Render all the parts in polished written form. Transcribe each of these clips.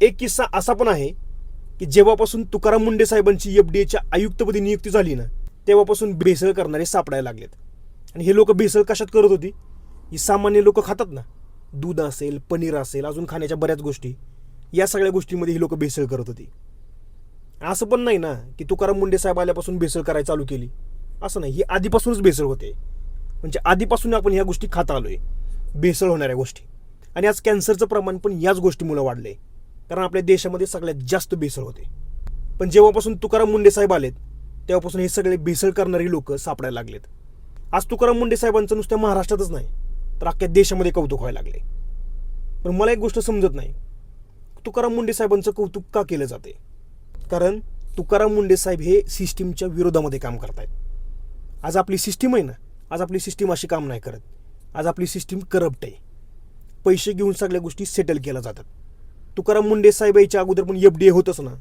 एक किस्सा असा पण आहे की जेव्हापासून तुकाराम मुंडे साहेबांची एफडीएच्या आयुक्तपदी नियुक्ती झाली ना, तेव्हापासून भेसळ करणारे सापडायला लागलेत. आणि हे लोक भेसळ कशात करत होती? ही सामान्य लोक खातात ना, दूध असेल, पनीर असेल, अजून खाण्याच्या बऱ्याच गोष्टी, या सगळ्या गोष्टींमध्ये ही लोक भेसळ करत होती. असं पण नाही ना की तुकाराम मुंडे साहेब आल्यापासून भेसळ करायला चालू केली, असं नाही. ही आधीपासूनच भेसळ होते. म्हणजे आधीपासून आपण ह्या गोष्टी खात आलोय, भेसळ होणाऱ्या गोष्टी. आणि आज कॅन्सरचं प्रमाण पण याच गोष्टीमुळे वाढलंय, कारण आपल्या देशामध्ये सगळ्यात जास्त भेसळ होते. पण जेव्हापासून तुकाराम मुंडे साहेब आलेत तेव्हापासून हे सगळे भेसळ करणारी लोक सापडायला लागलेत. आज तुकाराम मुंडे साहेबांचं नुसत्या महाराष्ट्रातच नाही तर अख्ख्या देशामध्ये कौतुक व्हायला लागले. पण मला एक गोष्ट समजत नाही, तुकाराम मुंडे साहेबांचं कौतुक का केलं जाते? कारण तुकाराम मुंडे साहेब हे सिस्टीमच्या विरोधामध्ये काम करतायत. आज आपली सिस्टीम आहे ना, आज आपली सिस्टीम अशी काम नाही करत. आज आपली सिस्टीम करप्ट आहे. पैसे घेऊन सगळ्या गोष्टी सेटल केल्या जातात. तुकाराम मुंडे साहेब याच्या अगोदर पण एफडीए होतच ना,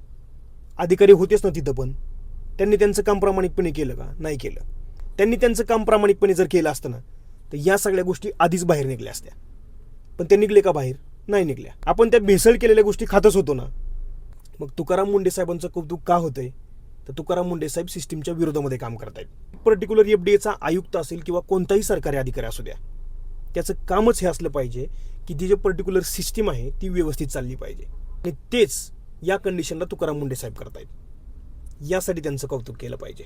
अधिकारी होतेच ना तिथं, पण त्यांनी त्यांचं काम प्रामाणिकपणे केलं का? नाही केलं. त्यांनी त्यांचं काम प्रामाणिकपणे जर केलं असतं ना तर या सगळ्या गोष्टी आधीच बाहेर निघल्या असत्या. पण ते निघले का बाहेर? नाही निघल्या. आपण त्या भेसळ केलेल्या गोष्टी खातच होतो ना. मग तुकाराम मुंडे साहेबांचं कौतुक का होतंय? तर तुकाराम मुंडे साहेब सिस्टीमच्या विरोधामध्ये काम करतायत. पर्टिक्युलर एफडीएचा आयुक्त असेल किंवा कोणताही सरकारी अधिकारी असू द्या, त्याचं कामच हे असलं पाहिजे की ती जी पर्टिक्युलर सिस्टीम आहे ती व्यवस्थित चालली पाहिजे. आणि तेच या कंडिशनला तुकाराम मुंडे साहेब करतायत. यासाठी त्यांचं कौतुक केलं पाहिजे.